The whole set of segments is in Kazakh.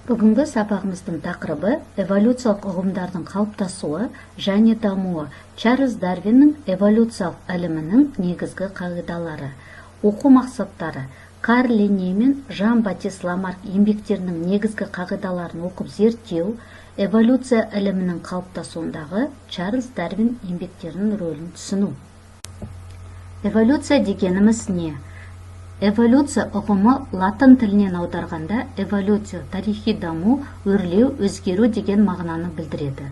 Бүгінгі сабағымыздың тақырыбы эволюциялық ұғымдардың қалыптасуы және дамуы. Чарльз Дарвиннің эволюциялық ілімінің негізгі қағидалары. Оқу мақсаттары. Карл Линней мен Жан-Батист Ламарк еңбектерінің негізгі қағидаларын оқып зерттеу, эволюция ілімінің қалыптасуындағы Чарльз Дарвин еңбектерінің рөлін түсіну. Эволюция дегеніміз не? Эволюция ұғымы латын тілінен аударғанда эволюция тарихи даму, өрлеу, өзгеру деген мағынаны білдіреді.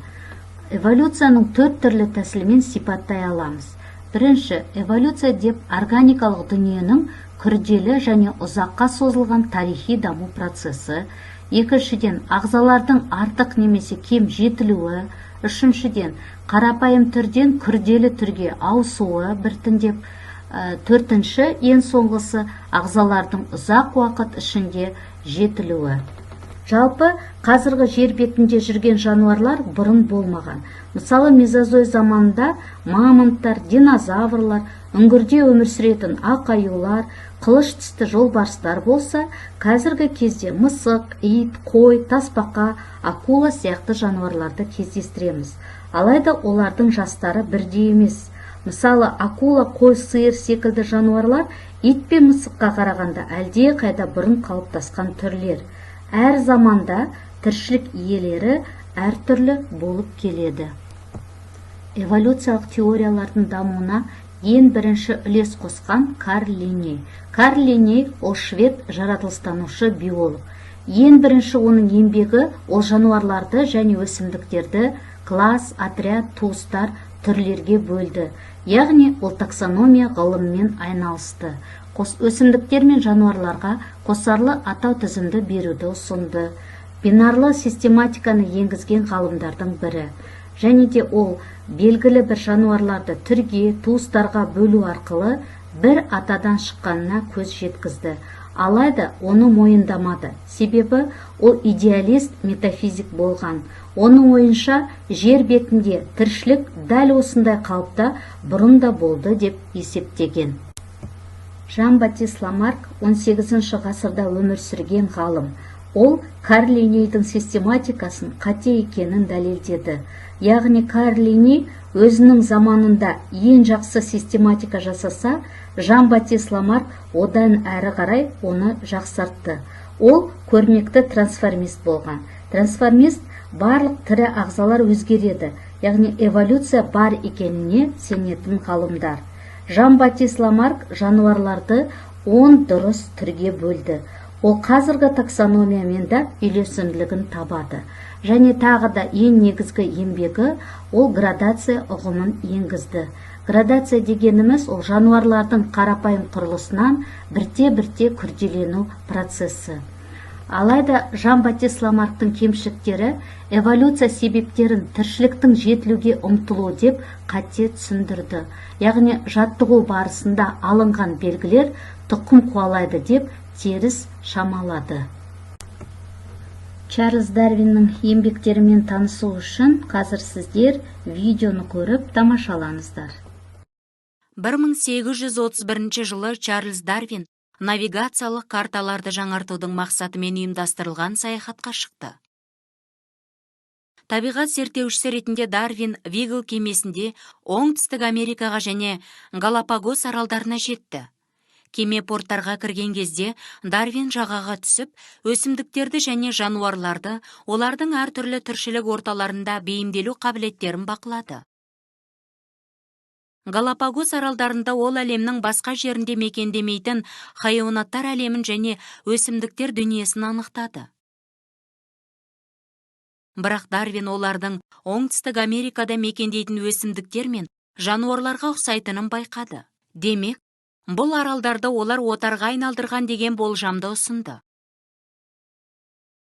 Эволюцияның 4 түрлі тәсілмен сипаттай аламыз. Бірінші, эволюция деп органикалық дүниенің күрделі және ұзаққа созылған тарихи даму процесі. Екіншіден, ағзалардың артық немесе кем жетілуі. Үшіншіден, қарапайым түрден күрделі түрге ауысуы біртіндеп. Төртінші, ең соңғысы, ағзалардың ұзақ уақыт ішінде жетілуі. Жалпы, қазіргі жер бетінде жүрген жануарлар бұрын болмаған. Мысалы, мезозой заманында мамонттар, динозаврлар, үңгірде өмір сүретін ақ аюлар, қылыш тісті жолбарыстар болса, қазіргі кезде мысық, ит, қой, тасбақа, акула сияқты жануарларды кездестіреміз. Алайда олардың жастары бірдей емес. Мысалы, акула, қой, сиыр секілді жануарлар ит пен мысыққа қарағанда әлде қайда бұрын қалыптасқан түрлер. Әр заманда тіршілік иелері әртүрлі болып келеді. Эволюциялық теориялардың дамуына ең бірінші үлес қосқан Карл Линней. Карл Линней ол швед жаратылыстанушы биолог. Ең бірінші оның еңбегі ол жануарларды және өсімдіктерді класс, отряд, туыстар, түрлерге бөлді. Яғни ол таксономия ғылымымен айналысты. Өсімдіктер мен жануарларға қосарлы атау тізімді беруді ұсынды. Бинарлы систематиканы енгізген ғалымдардың бірі. Және де ол белгілі бір жануарларды түрге, туыстарға бөлу арқылы бір атадан шыққанына көз жеткізді. Алайда оны мойындамады. Себебі ол идеалист метафизик болған. Оның ойынша жер бетінде тіршілік дәл осындай қалыпта бұрын да болды деп есептеген. Жан-Батист Ламарк 18 ғасырда өмір сүрген ғалым. Ол Карл Линнейдің систематикасын қате екенін дәлелдеді. Яғни Карл Линней өзінің заманында ең жақсы систематика жасаса, Жан-Батист Ламарк одан әрі қарай оны жақсартты. Ол көрнекті трансформист болған. Трансформист барлық тірі ағзалар өзгереді, яғни эволюция бар екеніне сенетін ғалымдар. Жан-Батист Ламарк жануарларды 10 дұрыс түрге бөлді. Ол қазіргі таксономиямен де үйлесімділігін табады. Және тағы да ең негізгі еңбегі ол градация ұғымын енгізді. Градация дегеніміз ол жануарлардың қарапайым құрылысынан бірте-бірте күрделену процесі. Алайда Жан-Батист Ламарктың кемшіліктері эволюция себептерін тіршіліктің жетілуге ұмтылу деп қате түсіндірді. Яғни жаттығу барысында алынған белгілер тұқым қуалайды деп теріс шамалады. Чарльз Дарвиннің еңбектерімен танысу үшін қазір сіздер видеоны көріп тамашалаңыздар. 1831 жылы Чарльз Дарвин навигациялық карталарды жаңартудың мақсатымен ұйымдастырылған саяхатқа шықты. Табиғат зерттеушісі ретінде Дарвин Вигл кемесінде Оңтүстік Америкаға және Галапагос аралдарына жетті. Кеме порттарға кірген кезде Дарвин жағаға түсіп, өсімдіктерді және жануарларды, олардың әртүрлі тіршілік орталарында бейімделу қабілеттерін бақылады. Галапагос аралдарында ол әлемнің басқа жерінде мекендемейтін хайуанаттар әлемін және өсімдіктер дүниесін анықтады. Бірақ Дарвин олардың Оңтүстік Америкада мекендейтін өсімдіктер мен жануарларға ұқсайтынын байқады. Демек, бұл аралдарды олар отарға айналдырған деген болжамды ұсынды.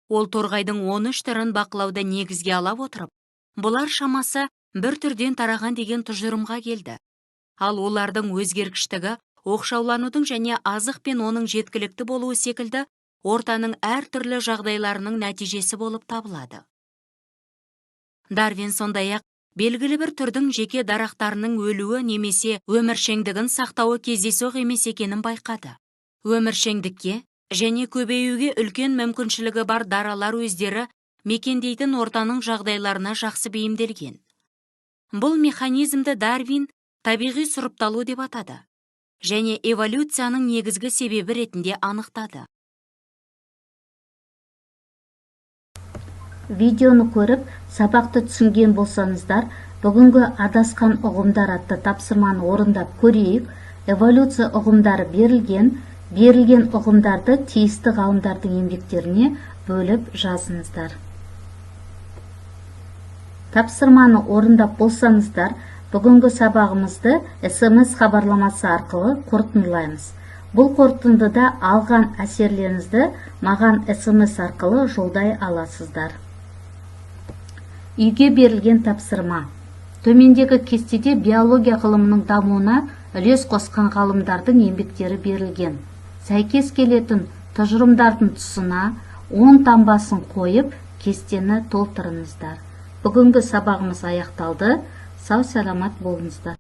Ол торғайдың 13 түрін бақылауды негізге ала отырып, бұлар шамасы бір түрден тараған деген тұжырымға келді. Ал олардың өзгергіштігі оқшауланудың және азық пен оның жеткілікті болуы секілді ортаның әртүрлі жағдайларының нәтижесі болып табылады. Дарвин сондай-ақ белгілі бір түрдің жеке дарақтарының өлуі немесе өміршеңдігін сақтауы кездейсоқ емес екенін байқады. Өміршеңдікке және көбеюге үлкен мүмкіншілігі бар даралар өздері мекендейтін ортаның жағдайларына жақсы бейімделген. Бұл механизмді Дарвин табиғи сұрыпталу деп атады және эволюцияның негізгі себебі ретінде анықтады. Видеоны көріп, сабақты түсінген болсаңыздар, бүгінгі адасқан ұғымдар атты тапсырманы орындап көрейік. Эволюция ұғымдары берілген ұғымдарды тиісті ғалымдардың еңбектеріне бөліп жазыңыздар. Тапсырманы орындап болсаңыздар, бүгінгі сабағымызды SMS хабарламасы арқылы қорытындылаймыз. Бұл қорытындыда алған әсерлеріңізді маған SMS арқылы жолдай аласыздар. Үйге берілген тапсырма. Төмендегі кестеде биология ғылымының дамуына үлес қосқан ғалымдардың еңбектері берілген. Сәйкес келетін тұжырымдардың тұсына 10 таңбасын қойып, кестені толтырыңыздар. Бүгінгі сабағымыз аяқталды. Сау саламат болыңыздар.